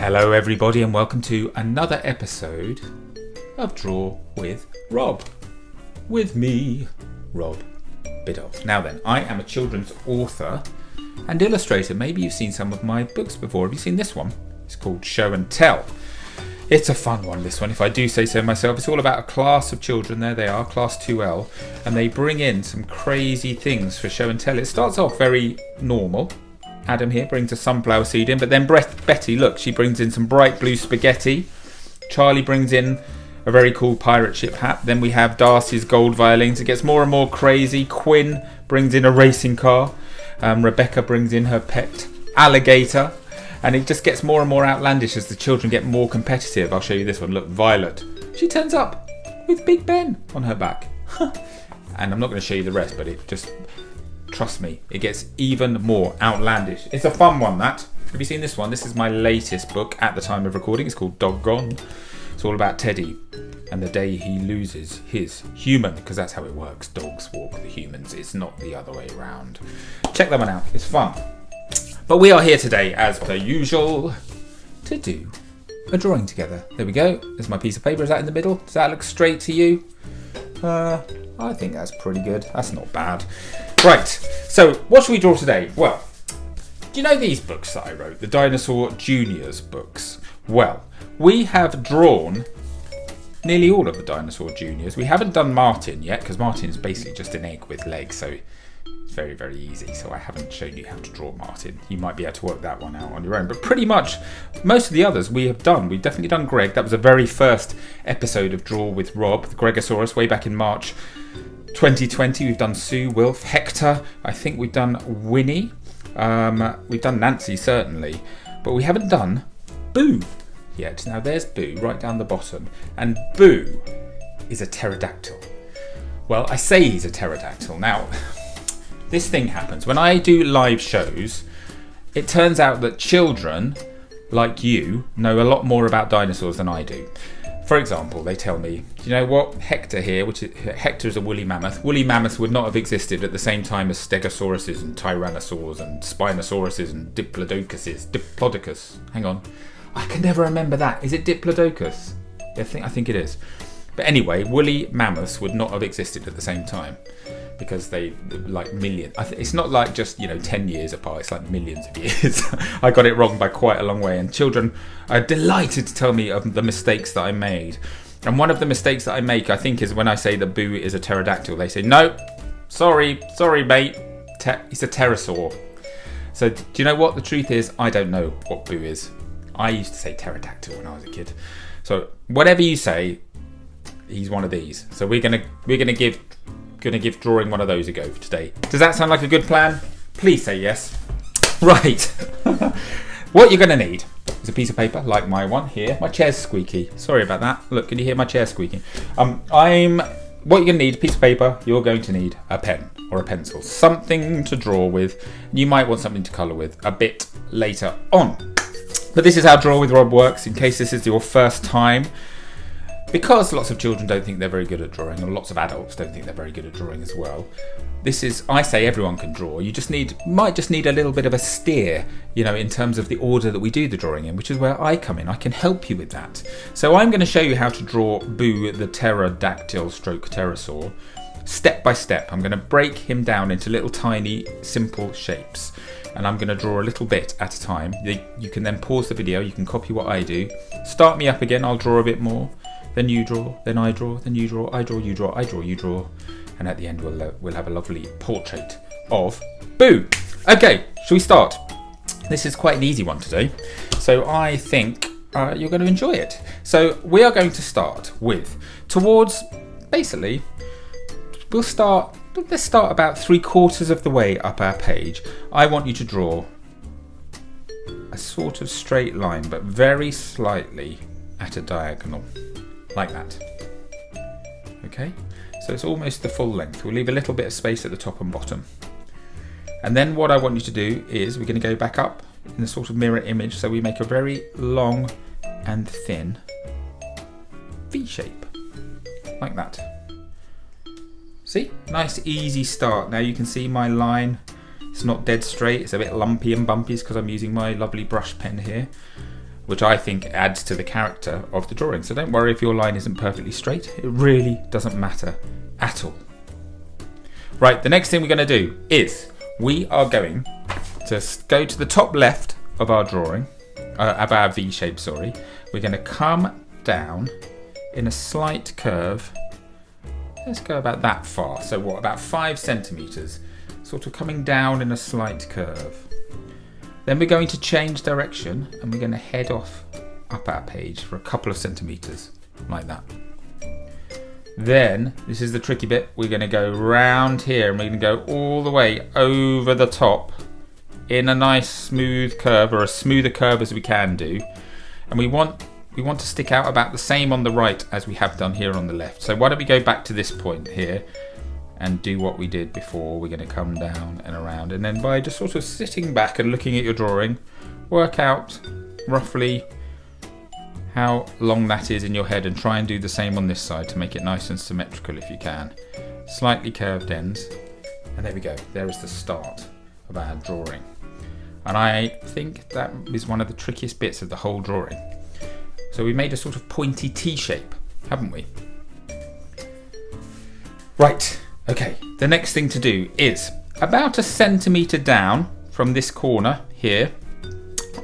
Hello everybody and welcome to another episode of Draw with Rob. With me, Rob Biddulph. Now then, I am a children's author and illustrator. Maybe you've seen some of my books before. Have you seen this one? It's called Show and Tell. It's a fun one, this one, if I do say so myself. It's all about a class of children. There they are, class 2L, and they bring in some crazy things for show and tell. It starts off very normal. Adam here brings a sunflower seed in, but then Betty, look, she brings in some bright blue spaghetti. Charlie brings in a very cool pirate ship hat. Then we have Darcy's gold violins. It gets more and more crazy. Quinn brings in a racing car. Rebecca brings in her pet alligator. And it just gets more and more outlandish as the children get more competitive. I'll show you this one. Look, Violet. She turns up with Big Ben on her back. And I'm not going to show you the rest, but it just... trust me, it gets even more outlandish. It's a fun one, that. Have you seen this one? This is my latest book at the time of recording. It's called Doggone. It's all about Teddy and the day he loses his human, because that's how it works. Dogs walk the humans. It's not the other way around. Check that one out. It's fun. But we are here today, as per usual, to do a drawing together. There we go. There's my piece of paper. Is that in the middle? Does that look straight to you? I think that's pretty good. That's not bad. Right, so what should we draw today? Well, do you know these books that I wrote? The Dinosaur Juniors books? Well, we have drawn nearly all of the Dinosaur Juniors. We haven't done Martin yet, because Martin's basically just an egg with legs, so it's very, very easy. So I haven't shown you how to draw Martin. You might be able to work that one out on your own. But pretty much most of the others we have done. We've definitely done Greg. That was the very first episode of Draw with Rob, the Gregosaurus, way back in March 2020. We've done Sue, Wilf, Hector. I think we've done Winnie. We've done Nancy, certainly. But we haven't done Boo yet. Now there's Boo right down the bottom. And Boo is a pterodactyl. Well, I say he's a pterodactyl. Now, this thing happens. When I do live shows, it turns out that children like you know a lot more about dinosaurs than I do. For example, they tell me, you know what, Hector here, Hector is a woolly mammoth. Woolly mammoths would not have existed at the same time as stegosauruses and tyrannosaurs and spinosauruses and diplodocus. Hang on, I can never remember that. Is it diplodocus? I think it is. But anyway, woolly mammoths would not have existed at the same time because they like millions. It's not like just 10 years apart. It's like millions of years. I got it wrong by quite a long way, and children are delighted to tell me of the mistakes that I made. And one of the mistakes that I make, I think, is when I say that Boo is a pterodactyl. They say, no, sorry mate, he's a pterosaur. So do you know what the truth is? I don't know what Boo is. I used to say pterodactyl when I was a kid. So whatever you say, he's one of these. So we're gonna give drawing one of those a go for today. Does that sound like a good plan? Please say yes. Right. What you're gonna need is a piece of paper like my one here. My chair's squeaky. Sorry about that. Look, can you hear my chair squeaking? What you're gonna need, a piece of paper. You're going to need a pen or a pencil, something to draw with. You might want something to colour with a bit later on. But this is how Draw with Rob works. In case this is your first time. Because lots of children don't think they're very good at drawing, and lots of adults don't think they're very good at drawing as well. I say everyone can draw. You might just need a little bit of a steer, in terms of the order that we do the drawing in, which is where I come in. I can help you with that. So I'm going to show you how to draw Boo the pterodactyl stroke pterosaur, step by step. I'm going to break him down into little tiny simple shapes. And I'm going to draw a little bit at a time. You can then pause the video. You can copy what I do. Start me up again. I'll draw a bit more. Then you draw, then I draw, then you draw, I draw, you draw, I draw, you draw. And at the end we'll have a lovely portrait of Boo. Okay, shall we start? This is quite an easy one today. So I think you're going to enjoy it. So we are going to start with, let's start about 3/4 of the way up our page. I want you to draw a sort of straight line, but very slightly at a diagonal. Like that. Okay, so it's almost the full length. We'll leave a little bit of space at the top and bottom. And then what I want you to do is we're going to go back up in a sort of mirror image, so we make a very long and thin V shape. Like that. See? Nice easy start. Now you can see my line. It's not dead straight. It's a bit lumpy and bumpy because I'm using my lovely brush pen here. which I think adds to the character of the drawing. So don't worry if your line isn't perfectly straight. It really doesn't matter at all. Right, the next thing we're going to do is we are going to go to the top left of our drawing, of our V shape, sorry. We're going to come down in a slight curve. Let's go about that far. So what, about 5 centimeters, sort of coming down in a slight curve. Then we're going to change direction and we're going to head off up our page for a couple of centimeters, like that. Then, this is the tricky bit, we're going to go round here and we're going to go all the way over the top in a nice smooth curve, or as smoother curve as we can do. And we want to stick out about the same on the right as we have done here on the left. So why don't we go back to this point here and do what we did before. We're going to come down and around, and then by just sort of sitting back and looking at your drawing, work out roughly how long that is in your head and try and do the same on this side to make it nice and symmetrical if you can. Slightly curved ends, and there we go. There is the start of our drawing. And I think that is one of the trickiest bits of the whole drawing. So we made a sort of pointy T shape, haven't we? Right, okay, the next thing to do is about 1 centimeter down from this corner here,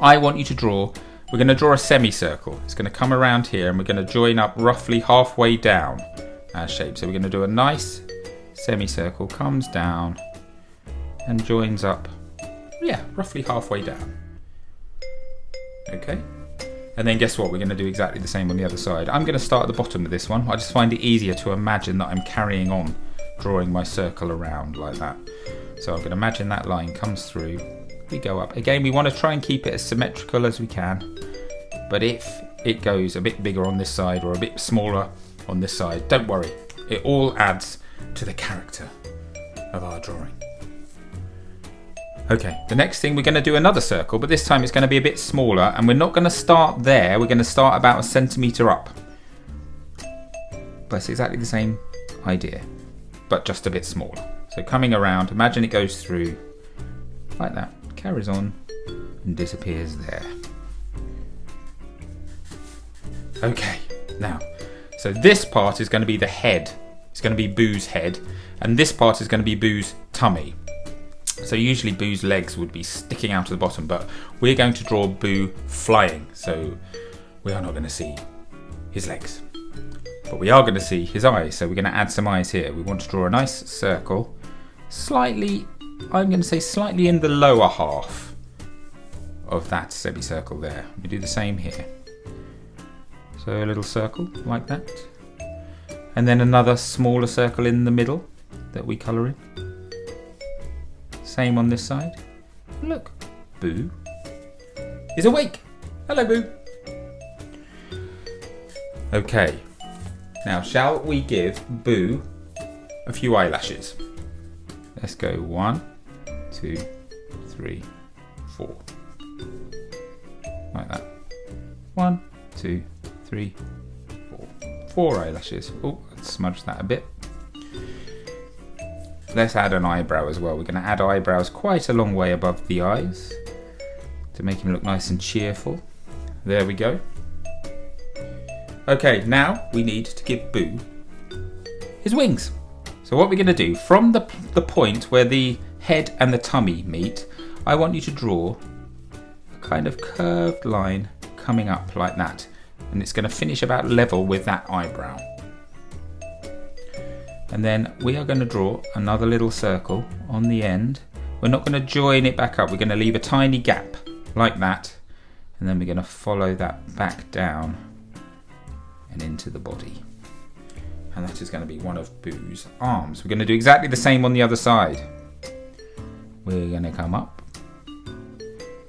I want you to draw, we're going to draw a semicircle. It's going to come around here and we're going to join up roughly halfway down our shape. So we're going to do a nice semicircle, comes down and joins up, yeah, roughly halfway down. Okay. And then guess what? We're going to do exactly the same on the other side. I'm going to start at the bottom of this one. I just find it easier to imagine that I'm carrying on drawing my circle around like that. So I'm going to imagine that line comes through. We go up. Again, we want to try and keep it as symmetrical as we can. But if it goes a bit bigger on this side or a bit smaller on this side, don't worry. It all adds to the character of our drawing. Okay, the next thing, we're going to do another circle, but this time it's going to be a bit smaller, and we're not going to start there. We're going to start about 1 centimeter up. But it's exactly the same idea, but just a bit smaller. So coming around, imagine it goes through like that, carries on and disappears there. Okay, now, so this part is going to be the head. It's going to be Boo's head, and this part is going to be Boo's tummy. So usually Boo's legs would be sticking out of the bottom, but we're going to draw Boo flying. So we are not going to see his legs, but we are going to see his eyes. So we're going to add some eyes here. We want to draw a nice circle, slightly, I'm going to say slightly in the lower half of that semicircle there. We do the same here. So a little circle like that. And then another smaller circle in the middle that we colour in. Same on this side. Look, Boo is awake. Hello, Boo. Okay, now shall we give Boo a few eyelashes? Let's go 1, 2, 3, 4. Like that. 1, 2, 3, 4. 4 eyelashes. Oh, let's smudge that a bit. Let's add an eyebrow as well. We're going to add eyebrows quite a long way above the eyes to make him look nice and cheerful. There we go. Okay, now we need to give Boo his wings. So what we're going to do, from the point where the head and the tummy meet, I want you to draw a kind of curved line coming up like that. And it's going to finish about level with that eyebrow. And then we are going to draw another little circle on the end. We're not going to join it back up. We're going to leave a tiny gap like that. And then we're going to follow that back down and into the body. And that is going to be one of Boo's arms. We're going to do exactly the same on the other side. We're going to come up.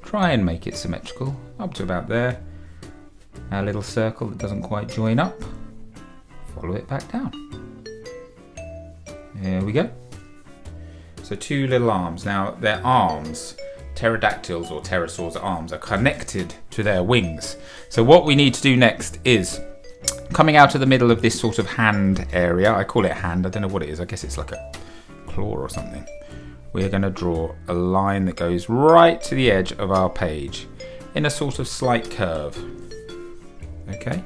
Try and make it symmetrical. Up to about there. Our little circle that doesn't quite join up. Follow it back down. There we go. So 2 little arms. Now their arms, pterodactyls or pterosaurs' arms, are connected to their wings. So what we need to do next is, coming out of the middle of this sort of hand area, I call it a hand, I don't know what it is, I guess it's like a claw or something. We're going to draw a line that goes right to the edge of our page. in a sort of slight curve. Okay.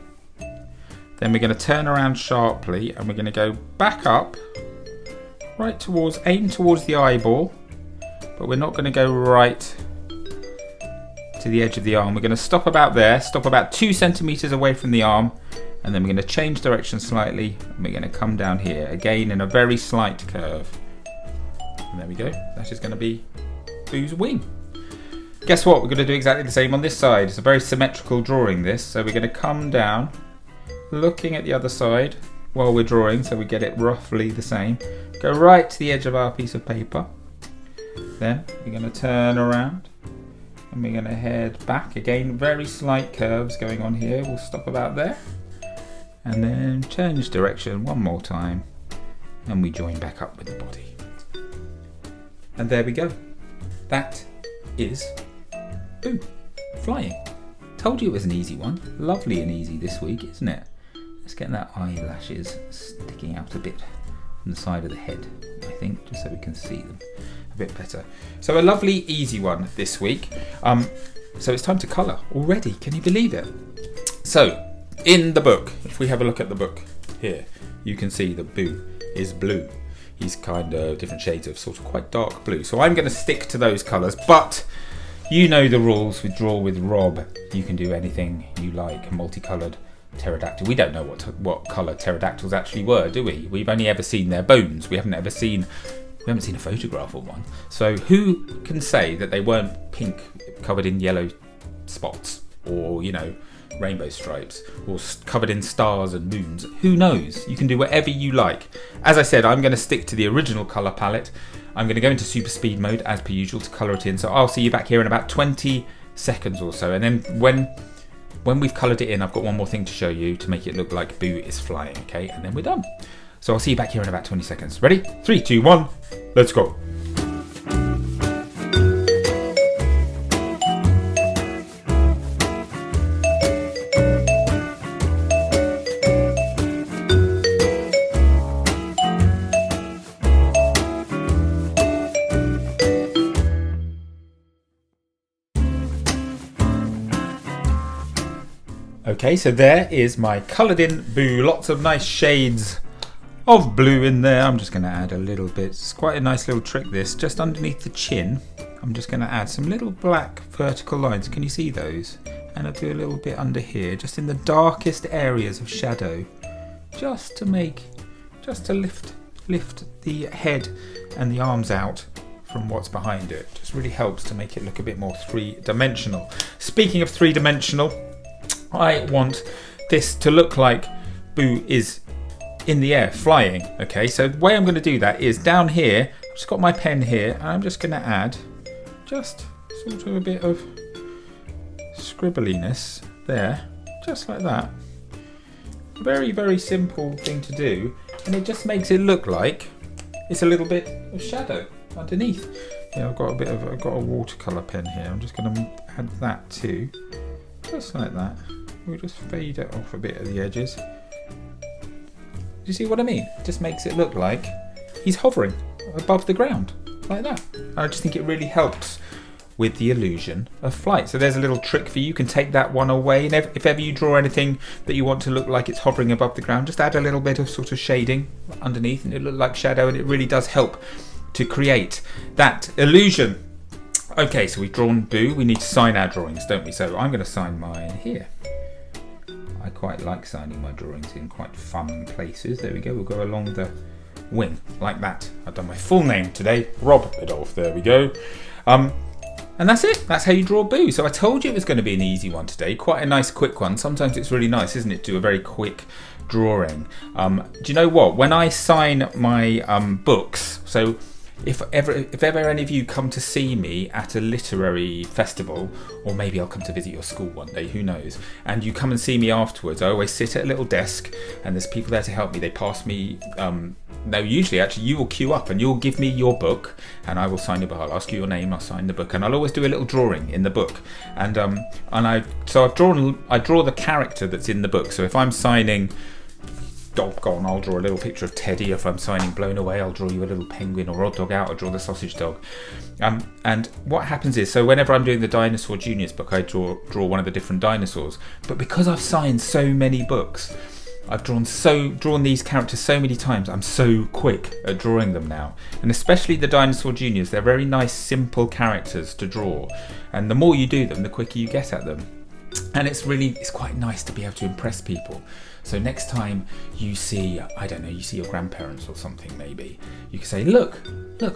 Then we're going to turn around sharply and we're going to go back up, right towards, aim towards the eyeball, but we're not going to go right to the edge of the arm. We're going to stop about there, stop about 2 centimeters away from the arm, and then we're going to change direction slightly and we're going to come down here again in a very slight curve. And there we go. That is going to be Boo's wing. Guess what? We're going to do exactly the same on this side. It's a very symmetrical drawing, this. So we're going to come down, looking at the other side while we're drawing, so we get it roughly the same. Go right to the edge of our piece of paper. Then we're going to turn around and we're going to head back. Again, very slight curves going on here. We'll stop about there. And then change direction one more time. And we join back up with the body. And there we go. That is Boo, flying. Told you it was an easy one. Lovely and easy this week, isn't it? Let's get that eyelashes sticking out a bit from the side of the head, I think, just so we can see them a bit better. So a lovely, easy one this week. So it's time to colour already. Can you believe it? So in the book, if we have a look at the book here, you can see that Boo is blue. He's kind of different shades of sort of quite dark blue. So I'm going to stick to those colours, but you know the rules with Draw with Rob. You can do anything you like. A multicoloured pterodactyl. We don't know what colour pterodactyls actually were, do we? We've only ever seen their bones. We haven't seen a photograph of one. So who can say that they weren't pink, covered in yellow spots, or rainbow stripes, or covered in stars and moons? Who knows? You can do whatever you like. As I said, I'm going to stick to the original colour palette. I'm going to go into super speed mode as per usual to colour it in. So I'll see you back here in about 20 seconds or so. And then when we've coloured it in, I've got one more thing to show you to make it look like Boo is flying, okay? And then we're done. So I'll see you back here in about 20 seconds. Ready? 3, 2, 1, let's go. Okay, so there is my coloured in Boo. Lots of nice shades of blue in there. I'm just going to add a little bit. It's quite a nice little trick, this. Just underneath the chin, I'm just going to add some little black vertical lines. Can you see those? And I'll do a little bit under here, just in the darkest areas of shadow, just to lift the head and the arms out from what's behind it. Just really helps to make it look a bit more three-dimensional. Speaking of three-dimensional, I want this to look like Boo is in the air, flying. Okay, so the way I'm going to do that is down here, I've just got my pen here, and I'm just going to add just sort of a bit of scribbliness there, just like that. Very, very simple thing to do, and it just makes it look like it's a little bit of shadow underneath. Yeah, I've got a watercolour pen here. I'm just going to add that too, just like that. We'll just fade it off a bit at the edges. Do you see what I mean? It just makes it look like he's hovering above the ground, like that. I just think it really helps with the illusion of flight. So there's a little trick for you. You can take that one away, and if ever you draw anything that you want to look like it's hovering above the ground, just add a little bit of sort of shading underneath, and it look like shadow, and it really does help to create that illusion. Okay, so we've drawn Boo. We need to sign our drawings, don't we? So I'm going to sign mine here. I quite like signing my drawings in quite fun places. There we go. We'll go along the wing like that. I've done my full name today, Rob Biddulph. There we go. And that's it. That's how you draw Boo. So I told you it was going to be an easy one today. Quite a nice quick one. Sometimes it's really nice, isn't it, to do a very quick drawing. Do you know what? When I sign my books, so if ever any of you come to see me at a literary festival, or maybe I'll come to visit your school one day, who knows, and you come and see me afterwards, I always sit at a little desk and there's people there to help me. They pass me, no, usually actually you will queue up and you'll give me your book and I will sign your book. I'll ask you your name, I'll sign the book, and I'll always do a little drawing in the book. And I draw the character that's in the book. So if I'm signing dog on, I'll draw a little picture of Teddy. If I'm signing Blown Away, I'll draw you a little penguin, or Odd Dog Out, I'll draw the sausage dog. And what happens is, so whenever I'm doing the Dinosaur Juniors book, I draw one of the different dinosaurs. But because I've signed so many books, I've drawn these characters so many times, I'm so quick at drawing them now. And especially the Dinosaur Juniors, they're very nice, simple characters to draw. And the more you do them, the quicker you get at them. And it's quite nice to be able to impress people. So next time you see, I don't know, you see your grandparents or something maybe, you can say, look,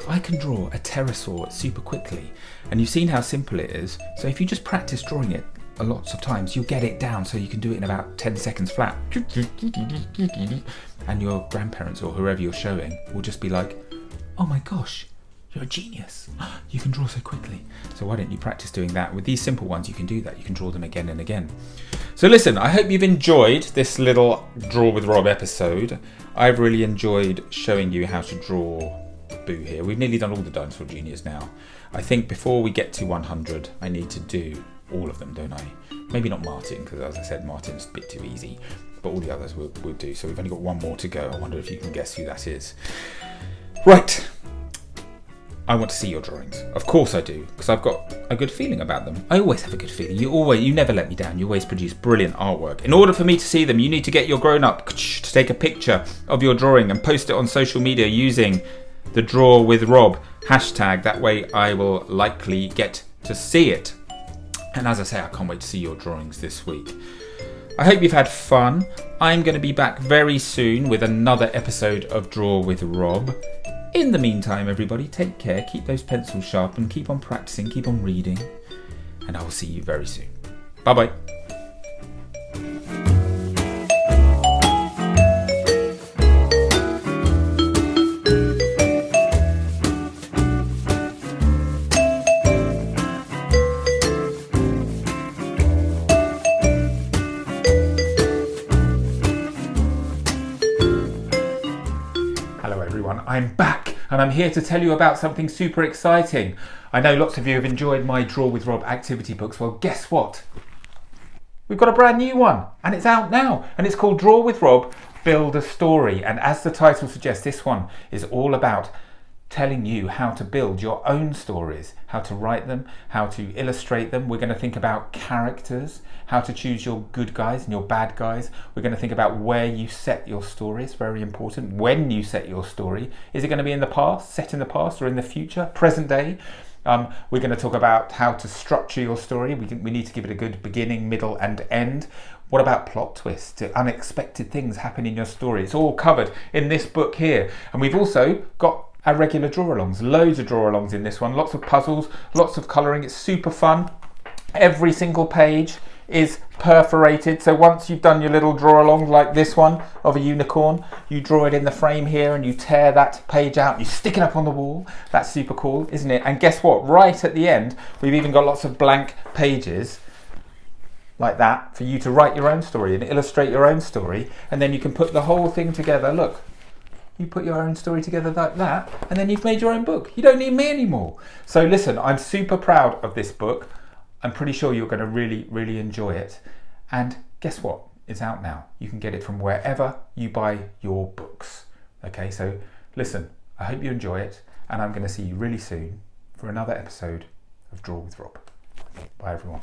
I can draw a pterosaur super quickly. And you've seen how simple it is. So if you just practice drawing it lots of times, you'll get it down so you can do it in about 10 seconds flat. And your grandparents or whoever you're showing will just be like, oh my gosh, you're a genius. You can draw so quickly. So why don't you practice doing that? With these simple ones, you can do that. You can draw them again and again. So listen, I hope you've enjoyed this little Draw with Rob episode. I've really enjoyed showing you how to draw Boo here. We've nearly done all the Dinosaur Juniors now. I think before we get to 100, I need to do all of them, don't I? Maybe not Martin, because as I said, Martin's a bit too easy, but all the others we'll do. So we've only got one more to go. I wonder if you can guess who that is. Right. I want to see your drawings. Of course I do, because I've got a good feeling about them. I always have a good feeling. You never let me down. You always produce brilliant artwork. In order for me to see them, you need to get your grown-up to take a picture of your drawing and post it on social media using the Draw with Rob hashtag. That way I will likely get to see it. And as I say, I can't wait to see your drawings this week. I hope you've had fun. I'm going to be back very soon with another episode of Draw with Rob. In the meantime, everybody, take care, keep those pencils sharp and keep on practicing, keep on reading. And I will see you very soon. Bye-bye. I'm back and I'm here to tell you about something super exciting. I know lots of you have enjoyed my Draw with Rob activity books. Well, guess what? We've got a brand new one and it's out now and it's called Draw with Rob, Build a Story. And as the title suggests, this one is all about telling you how to build your own stories, how to write them, how to illustrate them. We're going to think about characters, how to choose your good guys and your bad guys. We're going to think about where you set your story. It's very important. When you set your story, is it going to be in the past, set in the past, or in the future, present day? We're going to talk about how to structure your story. We need to give it a good beginning, middle, and end. What about plot twists? Unexpected things happen in your story. It's all covered in this book here. And we've also got our regular draw-alongs, loads of draw-alongs in this one, lots of puzzles, lots of colouring. It's super fun. Every single page is perforated, so once you've done your little draw-along like this one of a unicorn, you draw it in the frame here and you tear that page out, you stick it up on the wall. That's super cool, isn't it? And guess what? Right at the end, we've even got lots of blank pages like that for you to write your own story and illustrate your own story, and then you can put the whole thing together. Look. You put your own story together like that, and then you've made your own book. You don't need me anymore. So listen, I'm super proud of this book. I'm pretty sure you're going to really, really enjoy it. And guess what? It's out now. You can get it from wherever you buy your books. Okay, so listen, I hope you enjoy it, and I'm going to see you really soon for another episode of Draw with Rob. Bye, everyone.